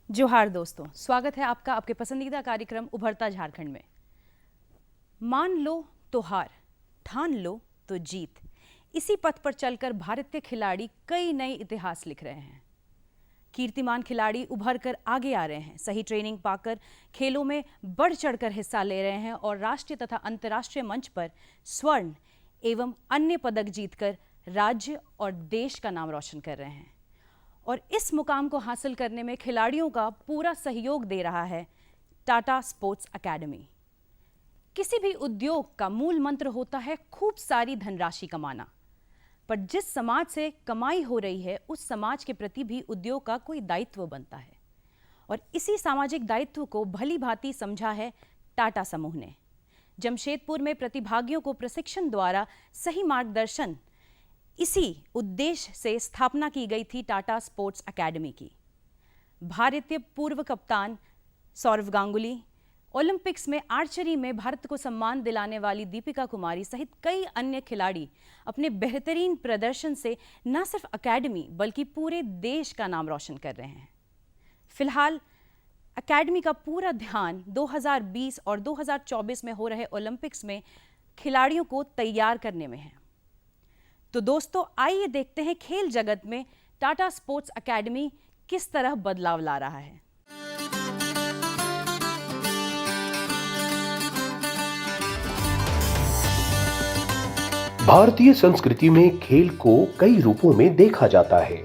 जोहार दोस्तों, स्वागत है आपका आपके पसंदीदा कार्यक्रम उभरता झारखंड में। मान लो तो हार, ठान लो तो जीत, इसी पथ पर चलकर भारतीय खिलाड़ी कई नए इतिहास लिख रहे हैं। कीर्तिमान खिलाड़ी उभर कर आगे आ रहे हैं, सही ट्रेनिंग पाकर खेलों में बढ़ चढ़कर हिस्सा ले रहे हैं और राष्ट्रीय तथा अंतर्राष्ट्रीय मंच पर स्वर्ण एवं अन्य पदक जीतकर राज्य और देश का नाम रोशन कर रहे हैं। और इस मुकाम को हासिल करने में खिलाड़ियों का पूरा सहयोग दे रहा है टाटा स्पोर्ट्स अकेडमी। किसी भी उद्योग का मूल मंत्र होता है खूब सारी धनराशि कमाना, पर जिस समाज से कमाई हो रही है उस समाज के प्रति भी उद्योग का कोई दायित्व बनता है। और इसी सामाजिक दायित्व को भली भांति समझा है टाटा समूह ने। जमशेदपुर में प्रतिभागियों को प्रशिक्षण द्वारा सही मार्गदर्शन, इसी उद्देश्य से स्थापना की गई थी टाटा स्पोर्ट्स अकेडमी की। भारतीय पूर्व कप्तान सौरव गांगुली, ओलंपिक्स में आर्चरी में भारत को सम्मान दिलाने वाली दीपिका कुमारी सहित कई अन्य खिलाड़ी अपने बेहतरीन प्रदर्शन से न सिर्फ अकेडमी बल्कि पूरे देश का नाम रोशन कर रहे हैं। फिलहाल अकेडमी का पूरा ध्यान 2020 और 2024 में हो रहे ओलंपिक्स में खिलाड़ियों को तैयार करने में है। तो दोस्तों, आइए देखते हैं खेल जगत में टाटा स्पोर्ट्स अकेडमी किस तरह बदलाव ला रहा है। भारतीय संस्कृति में खेल को कई रूपों में देखा जाता है।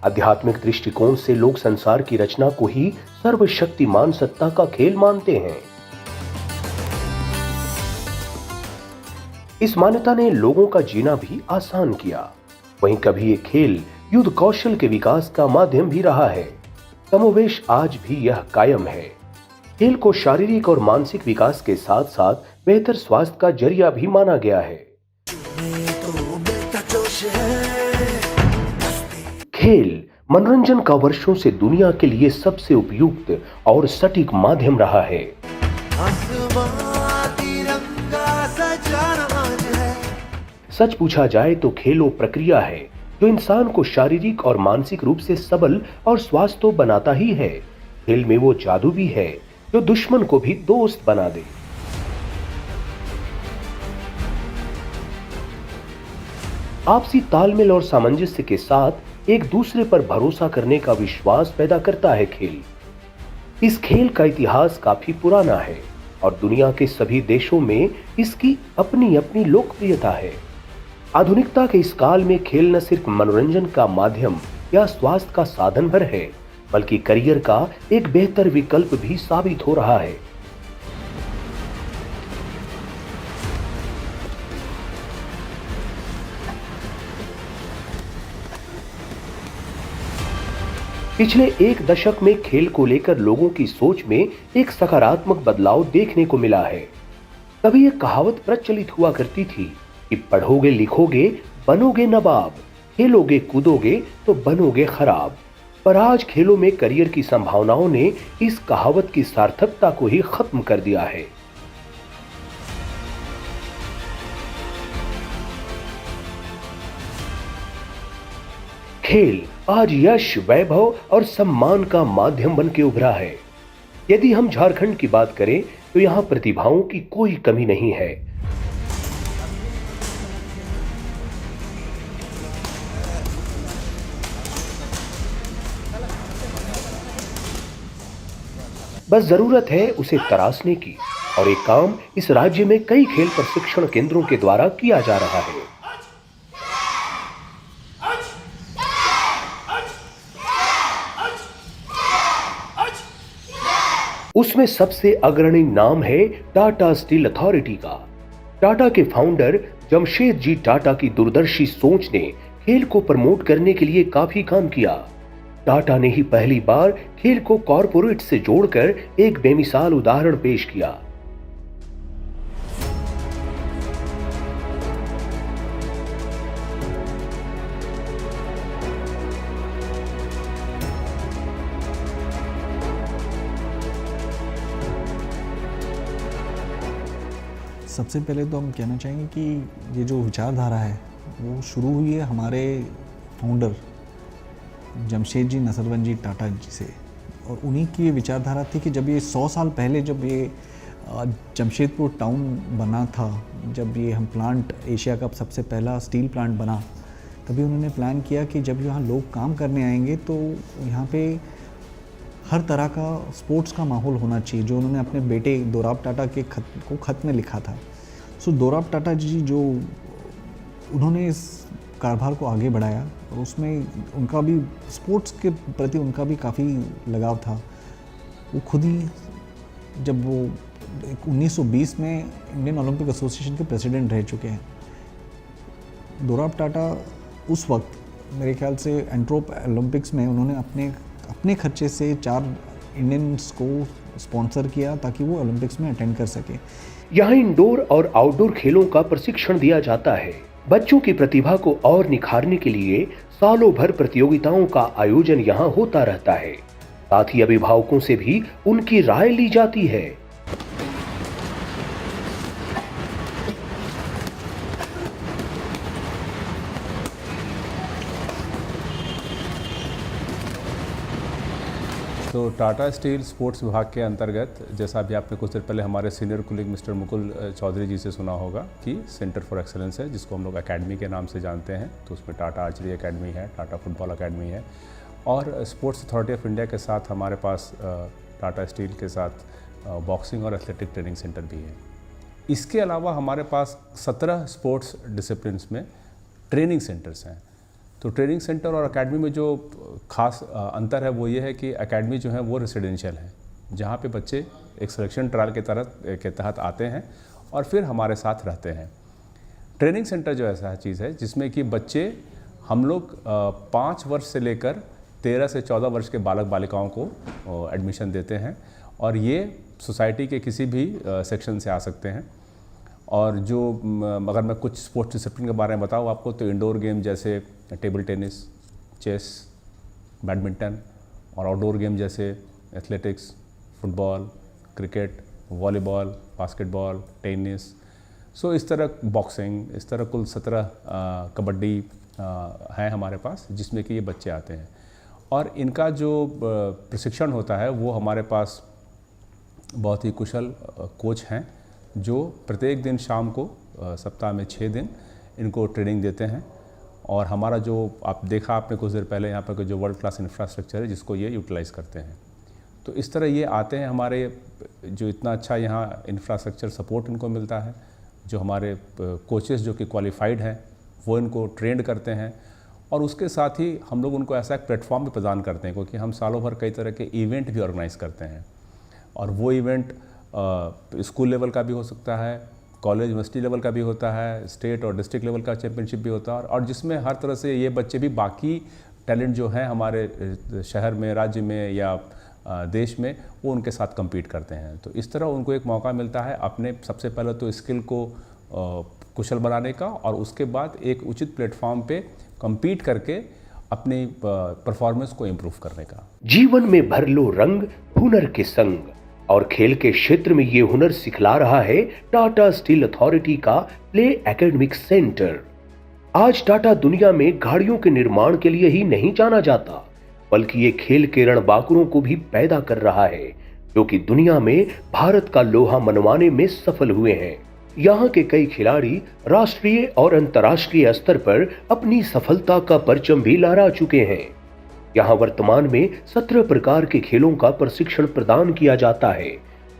आध्यात्मिक दृष्टिकोण से लोग संसार की रचना को ही सर्वशक्तिमान सत्ता का खेल मानते हैं। इस मान्यता ने लोगों का जीना भी आसान किया। वहीं कभी ये खेल युद्ध कौशल के विकास का माध्यम भी रहा है। कमोवेश आज भी यह कायम है। खेल को शारीरिक और मानसिक विकास के साथ साथ बेहतर स्वास्थ्य का जरिया भी माना गया है। खेल मनोरंजन का वर्षों से दुनिया के लिए सबसे उपयुक्त और सटीक माध्यम रहा है। सच पूछा जाए तो खेल वो प्रक्रिया है जो इंसान को शारीरिक और मानसिक रूप से सबल और स्वस्थ तो बनाता ही है। खेल में वो जादू भी है जो दुश्मन को भी दोस्त बना दे। आपसी तालमेल और सामंजस्य के साथ एक दूसरे पर भरोसा करने का विश्वास पैदा करता है खेल। इस खेल का इतिहास काफी पुराना है और दुनिया के सभी देशों में इसकी अपनी अपनी लोकप्रियता है। आधुनिकता के इस काल में खेल न सिर्फ मनोरंजन का माध्यम या स्वास्थ्य का साधन भर है, बल्कि करियर का एक बेहतर विकल्प भी साबित हो रहा है। पिछले एक दशक में खेल को लेकर लोगों की सोच में एक सकारात्मक बदलाव देखने को मिला है। कभी एक कहावत प्रचलित हुआ करती थी कि पढ़ोगे लिखोगे बनोगे नवाब, खेलोगे कूदोगे तो बनोगे खराब। पर आज खेलों में करियर की संभावनाओं ने इस कहावत की सार्थकता को ही खत्म कर दिया है। खेल आज यश, वैभव और सम्मान का माध्यम बन के उभरा है। यदि हम झारखंड की बात करें तो यहां प्रतिभाओं की कोई कमी नहीं है। बस जरूरत है उसे तराशने की, और एक काम इस राज्य में कई खेल प्रशिक्षण केंद्रों के द्वारा किया जा रहा है। उसमें सबसे अग्रणी नाम है टाटा स्टील अथॉरिटी का। टाटा के फाउंडर जमशेद जी टाटा की दूरदर्शी सोच ने खेल को प्रमोट करने के लिए काफी काम किया। टाटा ने ही पहली बार खेल को कॉरपोरेट से जोड़कर एक बेमिसाल उदाहरण पेश किया। सबसे पहले तो हम कहना चाहेंगे कि ये जो विचारधारा है वो शुरू हुई है हमारे फाउंडर जमशेद जी नसरवन जी टाटा जी से, और उन्हीं की ये विचारधारा थी कि जब ये 100 साल पहले जब ये जमशेदपुर टाउन बना था, जब ये हम प्लांट एशिया का सबसे पहला स्टील प्लांट बना, तभी उन्होंने प्लान किया कि जब यहाँ लोग काम करने आएंगे तो यहाँ पे हर तरह का स्पोर्ट्स का माहौल होना चाहिए, जो उन्होंने अपने बेटे दोराब टाटा के खत में लिखा था। सो दोराब टाटा जी जो उन्होंने इस कारभार को आगे बढ़ाया और उसमें उनका भी स्पोर्ट्स के प्रति उनका भी काफ़ी लगाव था। वो खुद ही जब वो 1920 में इंडियन ओलंपिक एसोसिएशन के प्रेसिडेंट रह चुके हैं। दोराब टाटा उस वक्त मेरे ख्याल से एंट्रोप ओलंपिक्स में उन्होंने अपने खर्चे से 4 इंडियंस को स्पॉन्सर किया ताकि वो ओलंपिक्स में अटेंड कर सके। यहाँ इंडोर और आउटडोर खेलों का प्रशिक्षण दिया जाता है। बच्चों की प्रतिभा को और निखारने के लिए सालों भर प्रतियोगिताओं का आयोजन यहाँ होता रहता है। साथ ही अभिभावकों से भी उनकी राय ली जाती है। तो टाटा स्टील स्पोर्ट्स विभाग के अंतर्गत, जैसा अभी आपने कुछ देर पहले हमारे senior colleague mister Mukul Chaudhary ji से सुना होगा कि सेंटर फॉर एक्सेलेंस है, जिसको हम लोग एकेडमी के नाम से जानते हैं। तो उसमें टाटा आर्चरी एकेडमी है, टाटा फुटबॉल एकेडमी है, और स्पोर्ट्स अथॉरिटी ऑफ इंडिया के साथ हमारे पास टाटा स्टील के साथ बॉक्सिंग और एथलेटिक ट्रेनिंग सेंटर भी है। इसके अलावा हमारे पास 17 स्पोर्ट्स डिसिप्लिन्स में ट्रेनिंग सेंटर्स हैं। तो ट्रेनिंग सेंटर और एकेडमी में जो खास अंतर है वो ये है कि एकेडमी जो है वो रेसिडेंशियल है, जहाँ पे बच्चे एक सिलेक्शन ट्रायल के तहत आते हैं और फिर हमारे साथ रहते हैं। ट्रेनिंग सेंटर जो ऐसा चीज़ है जिसमें कि बच्चे हम लोग 5 वर्ष से लेकर 13 से 14 वर्ष के बालक बालिकाओं को एडमिशन देते हैं, और ये सोसाइटी के किसी भी सेक्शन से आ सकते हैं। और जो अगर मैं कुछ स्पोर्ट्स डिसिप्लिन के बारे में बताऊँ आपको, तो इंडोर गेम जैसे टेबल टेनिस, चेस, बैडमिंटन, और आउटडोर गेम जैसे athletics, football, cricket, volleyball, basketball, tennis, so इस तरह बॉक्सिंग, इस तरह कुल 17 कबड्डी हैं हमारे पास, जिसमें कि ये बच्चे आते हैं। और इनका जो प्रशिक्षण होता है वो हमारे पास बहुत ही कुशल कोच हैं, जो प्रत्येक दिन शाम को सप्ताह में 6 दिन इनको ट्रेनिंग देते हैं। और हमारा जो आप देखा आपने कुछ देर पहले यहाँ पर जो वर्ल्ड क्लास इंफ्रास्ट्रक्चर है जिसको ये यूटिलाइज़ करते हैं। तो इस तरह ये आते हैं, हमारे जो इतना अच्छा यहाँ इंफ्रास्ट्रक्चर सपोर्ट इनको मिलता है, जो हमारे कोचेस जो कि क्वालिफाइड हैं वो इनको ट्रेंड करते हैं, और उसके साथ ही हम लोग उनको ऐसा एक प्लेटफॉर्म भी प्रदान करते हैं, क्योंकि हम सालों भर कई तरह के इवेंट भी ऑर्गेनाइज़ करते हैं। और वो इवेंट स्कूल लेवल का भी हो सकता है, कॉलेज यूनिवर्सिटी लेवल का भी होता है, स्टेट और डिस्ट्रिक्ट लेवल का चैंपियनशिप भी होता है, और जिसमें हर तरह से ये बच्चे भी बाकी टैलेंट जो है हमारे शहर में, राज्य में या देश में, वो उनके साथ compete करते हैं। तो इस तरह उनको एक मौका मिलता है अपने सबसे पहले तो स्किल को कुशल बनाने का, और उसके बाद एक उचित प्लेटफॉर्म पे compete करके अपनी परफॉर्मेंस को इम्प्रूव करने का। जीवन में भर लो रंग हुनर के संग, और खेल के क्षेत्र में ये हुनर सिखला रहा है टाटा स्टील अथॉरिटी का प्ले एकेडमिक सेंटर। आज टाटा दुनिया में गाड़ियों के निर्माण के लिए ही नहीं जाना जाता, बल्कि ये खेल के रणबांकुरों को भी पैदा कर रहा है, जो कि दुनिया में भारत का लोहा मनवाने में सफल हुए हैं। यहाँ के कई खिलाड़ी राष्ट्रीय और अंतर्राष्ट्रीय स्तर पर अपनी सफलता का परचम भी लहरा चुके हैं। यहाँ वर्तमान में 17 प्रकार के खेलों का प्रशिक्षण प्रदान किया जाता है,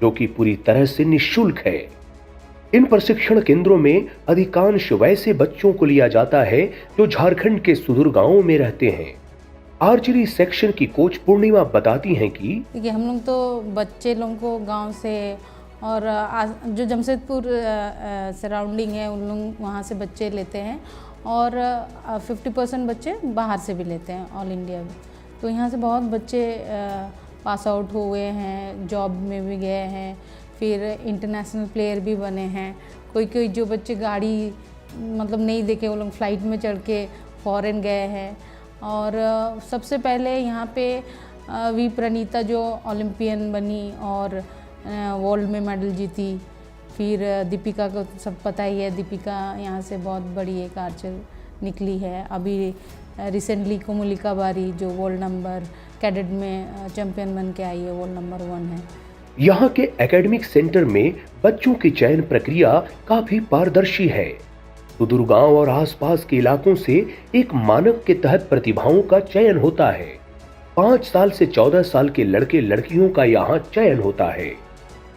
जो कि पूरी तरह से निःशुल्क है। इन प्रशिक्षण केंद्रों में अधिकांश वैसे बच्चों को लिया जाता है जो झारखंड के सुदूर गांवों में रहते हैं। आर्चरी सेक्शन की कोच पूर्णिमा बताती हैं कि देखिए, हम लोग तो बच्चे लोगों को गांव से और जो जमशेदपुर सराउंडिंग है उन लोग वहाँ से बच्चे लेते हैं, और 50% बच्चे बाहर से भी लेते हैं, ऑल इंडिया में। तो यहाँ से बहुत बच्चे पास आउट हुए हैं, जॉब में भी गए हैं, फिर इंटरनेशनल प्लेयर भी बने हैं। कोई जो बच्चे गाड़ी मतलब नहीं देखे, वो लोग फ्लाइट में चढ़ के फॉरेन गए हैं। और सबसे पहले यहाँ पे वी प्रणीता जो ओलंपियन बनी और वर्ल्ड में मेडल जीती। फिर दीपिका को सब पता ही है, दीपिका यहाँ से बहुत बड़ी एक आर्चर निकली है। अभी रिसेंटली कोमलिका बारी जो वर्ल्ड नंबर कैडेट में चैम्पियन बन के आई है, वर्ल्ड नंबर 1 है। यहाँ के एकेडमिक सेंटर में बच्चों की चयन प्रक्रिया काफी पारदर्शी है। सुदूर गांव और आसपास के इलाकों से एक मानक के तहत प्रतिभाओं का चयन होता है। 5 साल से 14 साल के लड़के लड़कियों का यहाँ चयन होता है।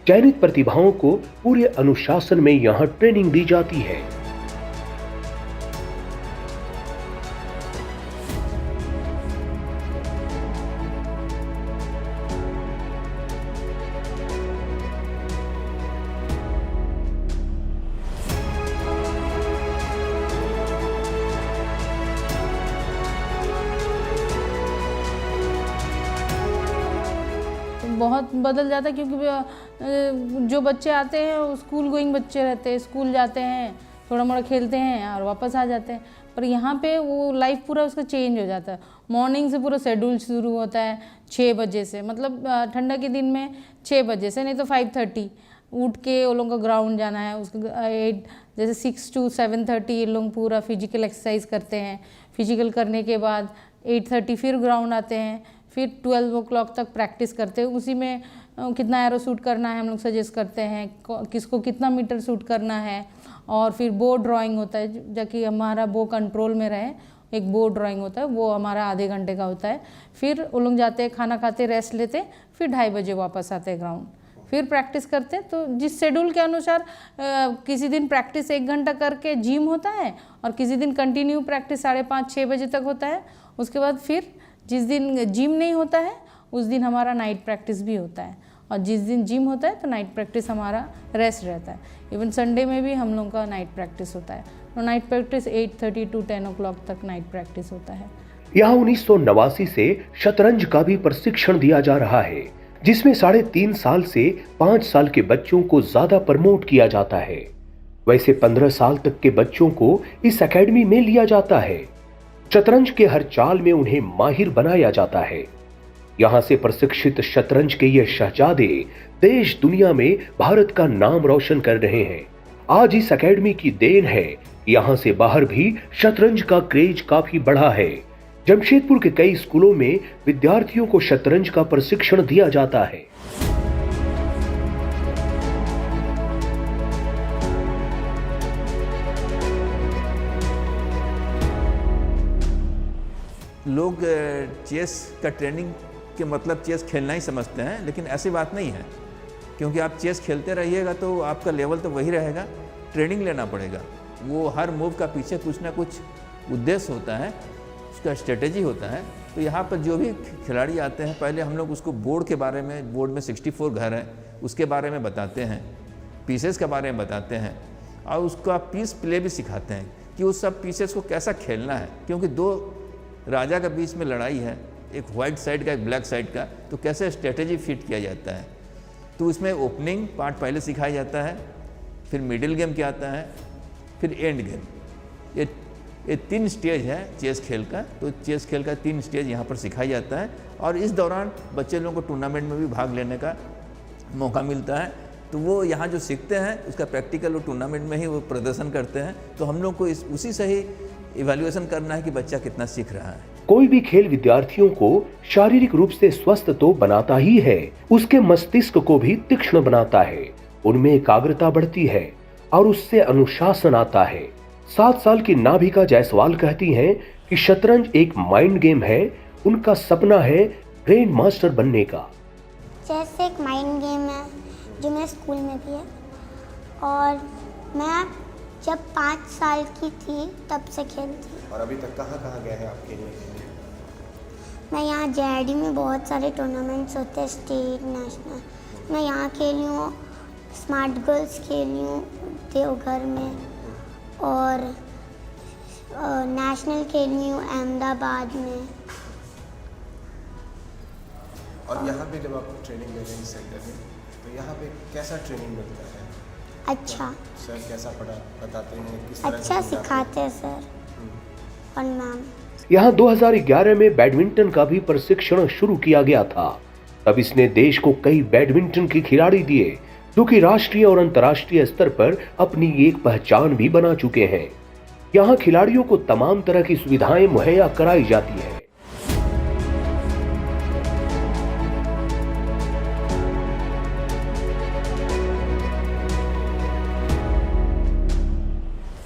चयनित प्रतिभाओं को पूरे अनुशासन में यहाँ ट्रेनिंग दी जाती है। बहुत बदल जाता है क्योंकि जो बच्चे आते हैं वो स्कूल गोइंग बच्चे रहते हैं, स्कूल जाते हैं, थोड़ा मोड़ा खेलते हैं और वापस आ जाते हैं। पर यहाँ पे वो लाइफ पूरा उसका चेंज हो जाता है। मॉर्निंग से पूरा शेड्यूल शुरू होता है 6 बजे से, मतलब ठंडा के दिन में 6 बजे से, नहीं तो 5:30 उठ के वो लोगों को ग्राउंड जाना है। उसका 8 जैसे 6 to 7:30 ये लोग पूरा फिजिकल एक्सरसाइज करते हैं। फिजिकल करने के बाद 8:30 फिर ग्राउंड आते हैं, फिर 12 o'clock तक प्रैक्टिस करते हैं। उसी में कितना एरो शूट करना है हम लोग सजेस्ट करते हैं, किसको कितना मीटर शूट करना है। और फिर बो ड्राइंग होता है, ताकि हमारा बो कंट्रोल में रहे। एक बो ड्राइंग होता है, वो हमारा आधे घंटे का होता है। फिर वो लोग जाते हैं, खाना खाते, रेस्ट लेते, फिर 2:30 बजे वापस आते हैं ग्राउंड, फिर प्रैक्टिस करते हैं। तो जिस शेड्यूल के अनुसार किसी दिन प्रैक्टिस 1 घंटा करके जिम होता है और किसी दिन कंटिन्यू प्रैक्टिस 5:30-6 बजे तक होता है। उसके बाद फिर जिस दिन जिम नहीं होता है उस दिन हमारा नाइट प्रैक्टिस भी होता है, और जिस दिन जिम होता है तो नाइट प्रैक्टिस हमारा रेस्ट रहता है। इवन संडे में भी हम लोग का नाइट प्रैक्टिस होता है। तो नाइट प्रैक्टिस 8:30 to 10 o'clock तक नाइट प्रैक्टिस होता है। यहाँ 1989 से शतरंज का भी प्रशिक्षण दिया जा रहा है, जिसमें 3.5 साल से 5 साल के बच्चों को ज्यादा प्रमोट किया जाता है। वैसे 15 साल तक के बच्चों को इस एकेडमी में लिया जाता है। शतरंज के हर चाल में उन्हें माहिर बनाया जाता है। यहाँ से प्रशिक्षित शतरंज के ये शहजादे देश दुनिया में भारत का नाम रोशन कर रहे हैं। आज इस एकेडमी की देन है, यहाँ से बाहर भी शतरंज का क्रेज काफी बढ़ा है। जमशेदपुर के कई स्कूलों में विद्यार्थियों को शतरंज का प्रशिक्षण दिया जाता है। लोग चेस का ट्रेनिंग के मतलब चेस खेलना ही समझते हैं, लेकिन ऐसी बात नहीं है। क्योंकि आप चेस खेलते रहिएगा तो आपका लेवल तो वही रहेगा, ट्रेनिंग लेना पड़ेगा। वो हर मूव का पीछे कुछ ना कुछ उद्देश्य होता है, उसका स्ट्रेटेजी होता है। तो यहाँ पर जो भी खिलाड़ी आते हैं, पहले हम लोग उसको बोर्ड के बारे में, बोर्ड में 64 घर हैं, उसके बारे में बताते हैं, पीसेस के बारे में बताते हैं, और उसका पीस प्ले भी सिखाते हैं कि उस सब पीसेस को कैसा खेलना है। क्योंकि 2 राजा के बीच में लड़ाई है, एक वाइट साइड का, एक ब्लैक साइड का, तो कैसे स्ट्रेटेजी फिट किया जाता है। तो उसमें ओपनिंग पार्ट पहले सिखाया जाता है, फिर मिडिल गेम क्या आता है, फिर एंड गेम। ये 3 स्टेज है चेस खेल का। तो चेस खेल का 3 स्टेज यहाँ पर सिखाया जाता है, और इस दौरान बच्चे लोगों को टूर्नामेंट में भी भाग लेने का मौका मिलता है। तो वो यहाँ जो सीखते हैं उसका प्रैक्टिकल वो टूर्नामेंट में ही वो प्रदर्शन करते हैं। तो हम लोग को उसी से ही इवैल्यूएशन करना है कि बच्चा कितना सीख रहा है। कोई भी खेल विद्यार्थियों को शारीरिक रूप से स्वस्थ तो बनाता ही है, उसके मस्तिष्क को भी तीक्ष्ण बनाता है, उनमें एकाग्रता बढ़ती है और उससे अनुशासन आता है। 7 साल की नाभिका जायसवाल कहती हैं कि शतरंज एक माइंड गेम है, उनका सपना है ग्रैंड मास्टर बनने का। चेस एक माइंड गेम है जो मेरे स्कूल में भी है, और मैं जब 5 साल की थी तब से खेलती। और अभी तक कहाँ कहाँ गए हैं आप खेलने के लिए? मैं यहाँ JID में बहुत सारे टूर्नामेंट्स होते हैं, स्टेट, नेशनल। मैं यहाँ खेली हूँ, स्मार्ट गर्ल्स खेली हूँ देवघर में, और नेशनल खेली हूँ अहमदाबाद में। और यहाँ पे जब आप ट्रेनिंग ले रहे हैं सेंटर में, तो यहाँ पे कैसा ट्रेनिंग मिलता है? अच्छा सर कैसा पढ़ा बताते हैं, किस तरह अच्छा सिखाते हैं सर और मैम। यहाँ 2011 में बैडमिंटन का भी प्रशिक्षण शुरू किया गया था। तब इसने देश को कई बैडमिंटन के खिलाड़ी दिए, जो कि राष्ट्रीय और अंतर्राष्ट्रीय स्तर पर अपनी एक पहचान भी बना चुके हैं। यहाँ खिलाड़ियों को तमाम तरह की सुविधाएं मुहैया कराई जाती है।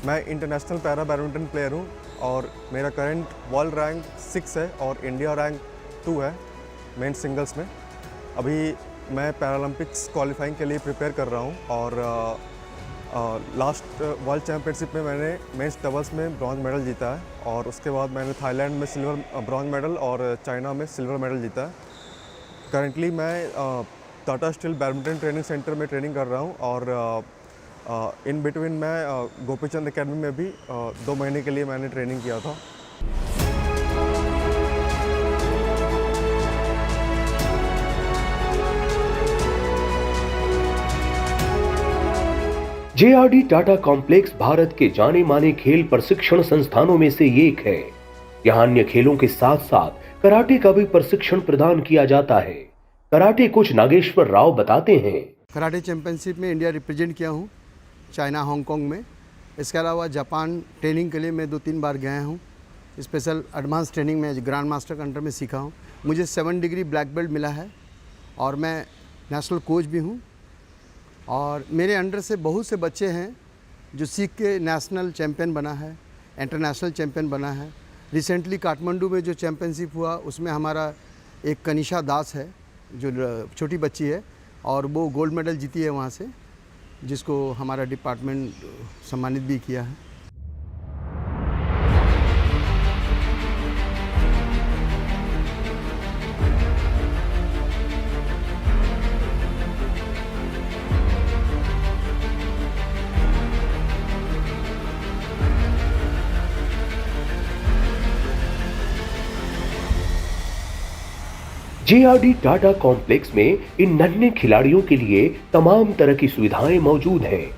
मैं इंटरनेशनल पैरा बैडमिंटन प्लेयर हूँ और मेरा करंट वर्ल्ड रैंक 6 है और इंडिया रैंक 2 है मेन सिंगल्स में। अभी मैं पैरालंपिक्स क्वालिफाइंग के लिए प्रिपेयर कर रहा हूँ और लास्ट वर्ल्ड चैम्पियनशिप में मैंने मेंस डबल्स में ब्रॉन्ज मेडल जीता है और उसके बाद मैंने थाईलैंड में ब्रॉन्ज मेडल और चाइना में सिल्वर मेडल जीता है। करंटली मैं Tata steel badminton training centre में ट्रेनिंग कर रहा हूँ और इन बिटवीन मैं गोपीचंद एकेडमी में भी 2 महीने के लिए मैंने ट्रेनिंग किया था। JRD टाटा कॉम्प्लेक्स भारत के जाने माने खेल प्रशिक्षण संस्थानों में से एक है। यहाँ अन्य खेलों के साथ साथ कराटे का भी प्रशिक्षण प्रदान किया जाता है। कराटे कोच नागेश्वर राव बताते हैं। कराटे चैंपियनशिप में इंडिया रिप्रेजेंट किया हूँ, चाइना, हांगकांग में। इसके अलावा जापान ट्रेनिंग के लिए मैं 2-3 बार गया हूँ। स्पेशल एडवांस ट्रेनिंग में ग्रैंड मास्टर के अंडर में सीखा हूँ। मुझे 7 डिग्री ब्लैक बेल्ट मिला है और मैं नेशनल कोच भी हूँ। और मेरे अंडर से बहुत से बच्चे हैं जो सीख के नेशनल चैम्पियन बना है, इंटरनेशनल चैम्पियन बना है। रिसेंटली काठमांडू में जो चैम्पियनशिप हुआ उसमें हमारा एक कनिषा दास है जो छोटी बच्ची है और वो गोल्ड मेडल जीती है वहाँ से, जिसको हमारा डिपार्टमेंट सम्मानित भी किया है। JRD टाटा कॉम्प्लेक्स में इन नन्हे खिलाड़ियों के लिए तमाम तरह की सुविधाएं मौजूद हैं।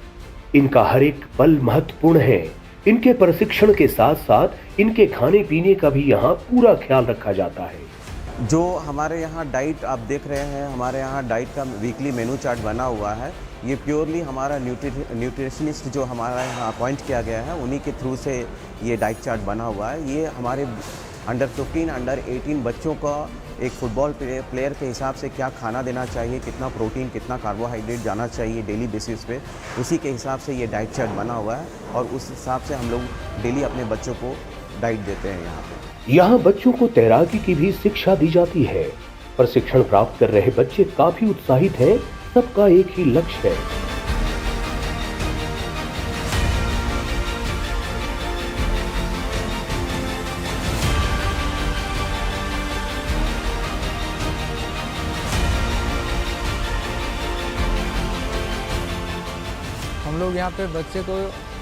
इनका हर एक पल महत्वपूर्ण है। इनके प्रशिक्षण के साथ साथ इनके खाने पीने का भी यहाँ पूरा ख्याल रखा जाता है। जो हमारे यहाँ डाइट आप देख रहे हैं, हमारे यहाँ डाइट का वीकली मेनू चार्ट बना हुआ है। ये प्योरली हमारा न्यूट्रिशनिस्ट जो हमारा यहाँ अपॉइंट किया गया है उन्हीं के थ्रू से ये डाइट चार्ट बना हुआ है। ये हमारे अंडर 15, अंडर 18 बच्चों का एक फुटबॉल प्लेयर के हिसाब से क्या खाना देना चाहिए, कितना प्रोटीन, कितना कार्बोहाइड्रेट जाना चाहिए डेली बेसिस पे, उसी के हिसाब से ये डाइट चार्ट बना हुआ है और उस हिसाब से हम लोग डेली अपने बच्चों को डाइट देते हैं यहाँ पे। यहाँ बच्चों को तैराकी की भी शिक्षा दी जाती है। प्रशिक्षण प्राप्त कर रहे बच्चे काफी उत्साहित हैं। सबका एक ही लक्ष्य है। हम लोग यहाँ पे बच्चे को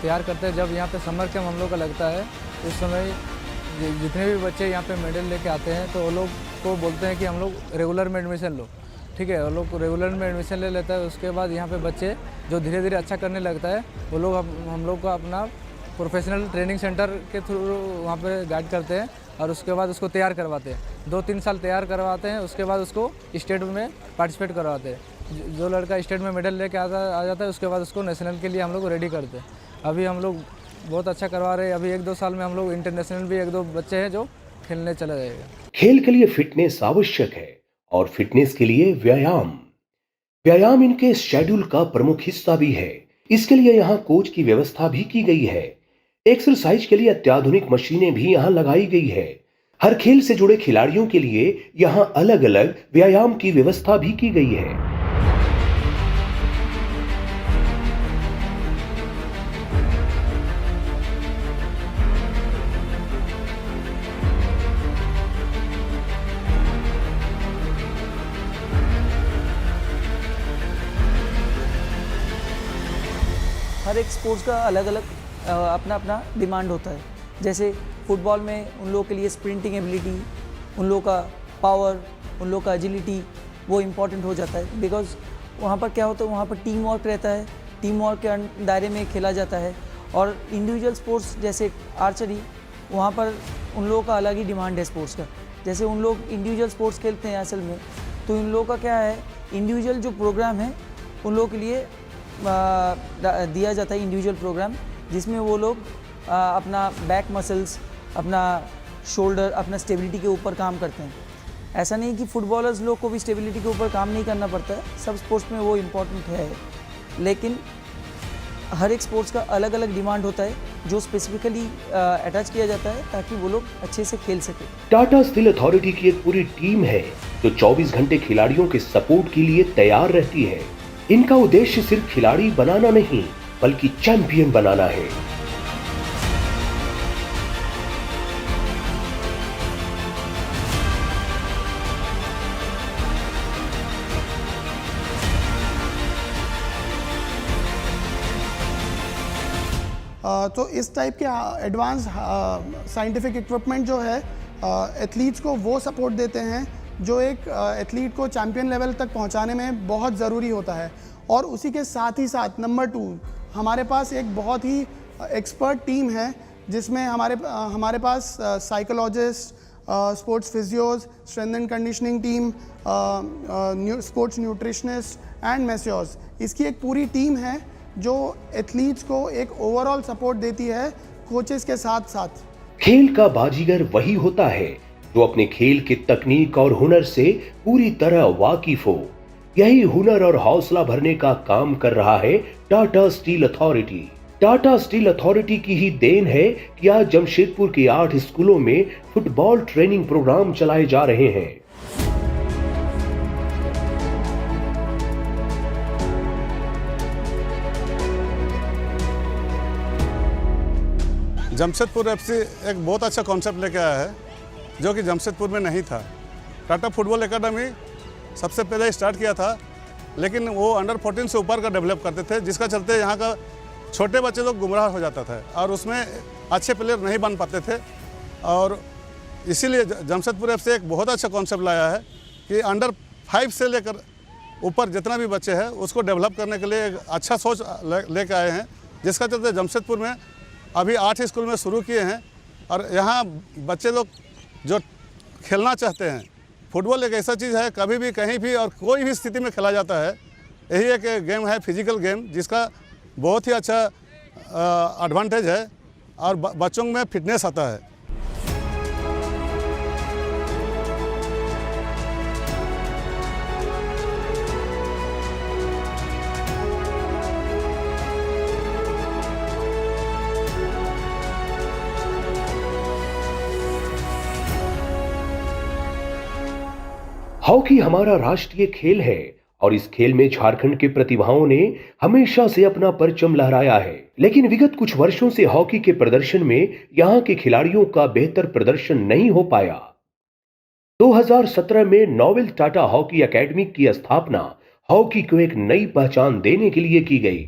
तैयार करते हैं। जब यहाँ पे समर कैंप हम लोग का लगता है उस समय जितने भी बच्चे यहाँ पे मेडल लेके आते हैं तो वो लोग को बोलते हैं कि हम लोग रेगुलर में एडमिशन लो, ठीक है। वो लोग रेगुलर में एडमिशन ले लेता है। उसके बाद यहाँ पे बच्चे जो धीरे धीरे अच्छा करने लगता है वो लोग हम लोग का अपना प्रोफेशनल ट्रेनिंग सेंटर के थ्रू वहाँ पे गाइड करते हैं और उसके बाद उसको तैयार करवाते हैं। 2-3 साल तैयार करवाते हैं। उसके बाद उसको स्टेट में पार्टिसिपेट करवाते हैं। जो लड़का स्टेट में मेडल लेके आ जाता है उसके बाद उसको नेशनल के लिए हम लोग रेडी करते हैं। अभी हम लोग बहुत अच्छा करवा रहे हैं। अभी 1-2 साल में हम लोग इंटरनेशनल भी 1-2 बच्चे हैं जो खेलने चले जाएगा। खेल के लिए फिटनेस आवश्यक है और फिटनेस के लिए व्यायाम इनके शेड्यूल का प्रमुख हिस्सा भी है। इसके लिए यहाँ कोच की व्यवस्था भी की गई है। एक्सरसाइज के लिए अत्याधुनिक मशीनें भी यहाँ लगाई गई है। हर खेल से जुड़े खिलाड़ियों के लिए यहाँ अलग अलग व्यायाम की व्यवस्था भी की गई है। हर एक स्पोर्ट्स का अलग अलग अपना अपना डिमांड होता है। जैसे फुटबॉल में उन लोगों के लिए स्प्रिंटिंग एबिलिटी, उन लोगों का पावर, उन लोगों का एजिलिटी वो इम्पॉर्टेंट हो जाता है। बिकॉज वहाँ पर क्या होता है, वहाँ पर टीम वर्क रहता है। टीम वर्क के दायरे में खेला जाता है। और इंडिविजुअल स्पोर्ट्स जैसे आर्चरी, वहाँ पर उन लोगों का अलग ही डिमांड है स्पोर्ट्स का। जैसे उन लोग इंडिविजुअल स्पोर्ट्स खेलते हैं असल में, तो इन लोगों का क्या है, इंडिविजुअल जो प्रोग्राम है उन लोगों के लिए दिया जाता है इंडिविजुअल प्रोग्राम, जिसमें वो लोग अपना बैक मसल्स, अपना शोल्डर, अपना स्टेबिलिटी के ऊपर काम करते हैं। ऐसा नहीं कि फुटबॉलर्स लोग को भी स्टेबिलिटी के ऊपर काम नहीं करना पड़ता है, सब स्पोर्ट्स में वो इम्पोर्टेंट है, लेकिन हर एक स्पोर्ट्स का अलग अलग डिमांड होता है जो स्पेसिफिकली अटैच किया जाता है ताकि वो लोग अच्छे से खेल सके। टाटा स्टील अथॉरिटी की एक पूरी टीम है जो 24 घंटे खिलाड़ियों के सपोर्ट के लिए तैयार रहती है। इनका उद्देश्य सिर्फ खिलाड़ी बनाना नहीं बल्कि चैंपियन बनाना है। तो इस टाइप के एडवांस साइंटिफिक इक्विपमेंट जो है एथलीट्स को वो सपोर्ट देते हैं जो एक एथलीट को चैम्पियन लेवल तक पहुंचाने में बहुत ज़रूरी होता है। और उसी के साथ ही साथ नंबर 2 हमारे पास एक बहुत ही एक्सपर्ट टीम है जिसमें हमारे पास psychologist, sports physios, strength and conditioning team, sports nutritionist and masseurs, इसकी एक पूरी टीम है जो एथलीट्स को एक ओवरऑल सपोर्ट देती है कोचेस के साथ साथ। खेल का बाजीगर वही होता है जो अपने खेल की तकनीक और हुनर से पूरी तरह वाकिफ हो। यही हुनर और हौसला भरने का काम कर रहा है Tata steel authority. Tata steel authority की ही देन है कि आज जमशेदपुर के 8 स्कूलों में फुटबॉल ट्रेनिंग प्रोग्राम चलाए जा रहे हैं। जमशेदपुर एफसी एक बहुत अच्छा कॉन्सेप्ट लेके आया है जो कि जमशेदपुर में नहीं था। टाटा फुटबॉल एकेडमी सबसे पहले स्टार्ट किया था, लेकिन वो अंडर 14 से ऊपर का डेवलप करते थे, जिसका चलते यहाँ का छोटे बच्चे लोग गुमराह हो जाता था और उसमें अच्छे प्लेयर नहीं बन पाते थे। और इसीलिए जमशेदपुर एफसी एक बहुत अच्छा कॉन्सेप्ट लाया है कि अंडर 5 से लेकर ऊपर जितना भी बच्चे हैं उसको डेवलप करने के लिए एक अच्छा सोच लेकर आए हैं, जिसका चलते जमशेदपुर में अभी 8 स्कूल में शुरू किए हैं। और यहाँ बच्चे लोग जो खेलना चाहते हैं, फुटबॉल एक ऐसा चीज़ है कभी भी कहीं भी और कोई भी स्थिति में खेला जाता है। यही एक गेम है, फिजिकल गेम, जिसका बहुत ही अच्छा एडवांटेज है और बच्चों में फिटनेस आता है। हॉकी हमारा राष्ट्रीय खेल है और इस खेल में झारखंड के प्रतिभाओं ने हमेशा से अपना परचम लहराया है। लेकिन विगत कुछ वर्षों से हॉकी के प्रदर्शन में यहां के खिलाड़ियों का बेहतर प्रदर्शन नहीं हो पाया। 2017 में नोवेल टाटा हॉकी एकेडमी की स्थापना हॉकी को एक नई पहचान देने के लिए की गई।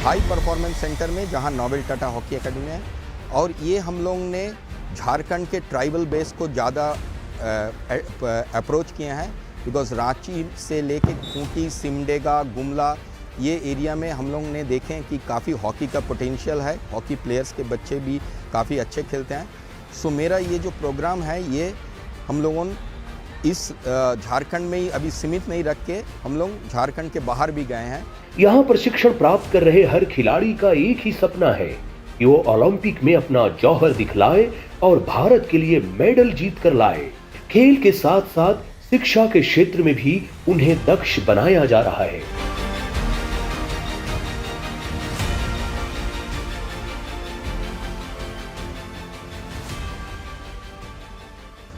हाई परफॉर्मेंस सेंटर में जहां नोवेल टाटा हॉकी एकेडमी है, और ये हम लोग ने झारखंड के ट्राइबल बेस को ज़्यादा अप्रोच किए हैं, बिकॉज रांची से लेके खूंटी, सिमडेगा, गुमला ये एरिया में हम लोग ने देखे कि काफ़ी हॉकी का पोटेंशियल है, हॉकी प्लेयर्स के बच्चे भी काफ़ी अच्छे खेलते हैं। सो मेरा ये जो प्रोग्राम है ये हम लोगों इस झारखंड में ही अभी सीमित नहीं रख के हम लोग झारखंड के बाहर भी गए हैं। यहाँ प्रशिक्षण प्राप्त कर रहे हर खिलाड़ी का एक ही सपना है कि वो ओलंपिक में अपना जौहर दिखलाए और भारत के लिए मेडल जीत कर लाए। खेल के साथ साथ शिक्षा के क्षेत्र में भी उन्हें दक्ष बनाया जा रहा है।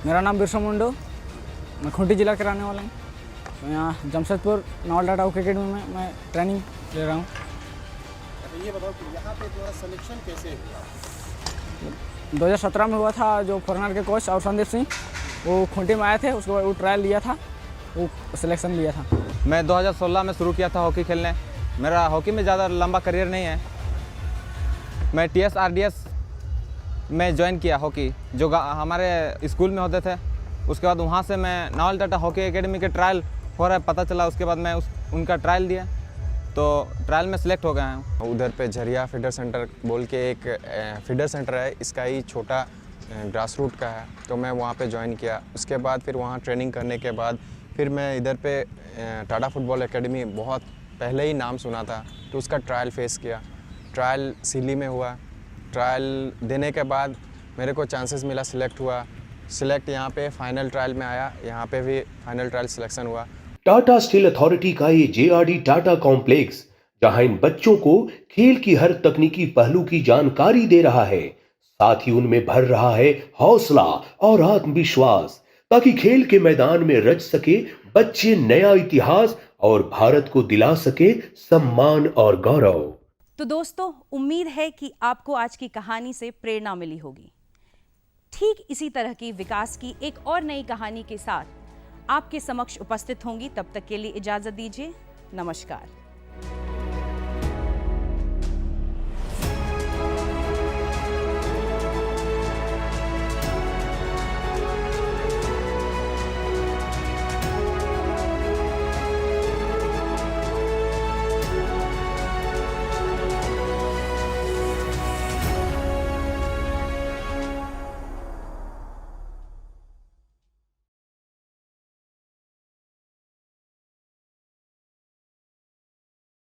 मेरा नाम बिरसा मुंडो, मैं खूंटी जिला के रहने वाला हूँ। तो यहाँ Jamshedpur novel Tata hockey academy में मैं ट्रेनिंग ले रहा हूँ। ये बताओ कि यहाँ पे तुम्हारा सिलेक्शन कैसे हुआ? 2017 में हुआ था। जो फॉरनर के कोच और संदीप सिंह वो खूंटी में आए थे, उसके बाद वो ट्रायल लिया था, वो सिलेक्शन लिया था। मैं 2016 में शुरू किया था हॉकी खेलने। मेरा हॉकी में ज़्यादा लंबा करियर नहीं है। मैं TSRDS में ज्वाइन किया हॉकी, जो हमारे स्कूल में होते थे। उसके बाद वहाँ से मैं नोवेल टाटा हॉकी एकेडमी के ट्रायल हो रहा है, पता चला। उसके बाद मैं उनका ट्रायल दिया। तो ट्रायल में सिलेक्ट हो गए हैं। उधर पे झरिया फीडर सेंटर बोल के एक फीडर सेंटर है, इसका ही छोटा ग्रास रूट का है, तो मैं वहाँ पे ज्वाइन किया। उसके बाद फिर वहाँ ट्रेनिंग करने के बाद फिर मैं इधर पे टाटा फुटबॉल एकेडमी बहुत पहले ही नाम सुना था, तो उसका ट्रायल फेस किया। ट्रायल सिली में हुआ, ट्रायल देने के बाद मेरे को चांसेस मिला, सिलेक्ट हुआ। सिलेक्ट यहाँ पे फाइनल ट्रायल में आया, यहाँ पे भी फाइनल ट्रायल सिलेक्शन हुआ। टाटा स्टील अथॉरिटी का ये JRD टाटा कॉम्प्लेक्स, जहां इन बच्चों को खेल की हर तकनीकी पहलू की जानकारी दे रहा है, साथ ही उनमें भर रहा है हौसला और आत्मविश्वास, ताकि खेल के मैदान में रच सके बच्चे नया इतिहास और भारत को दिला सके सम्मान और गौरव। तो दोस्तों, उम्मीद है कि आपको आज की कहानी से प्रेरणा मिली होगी। ठीक इसी तरह की विकास की एक और नई कहानी के साथ आपके समक्ष उपस्थित होंगी। तब तक के लिए इजाजत दीजिए। नमस्कार।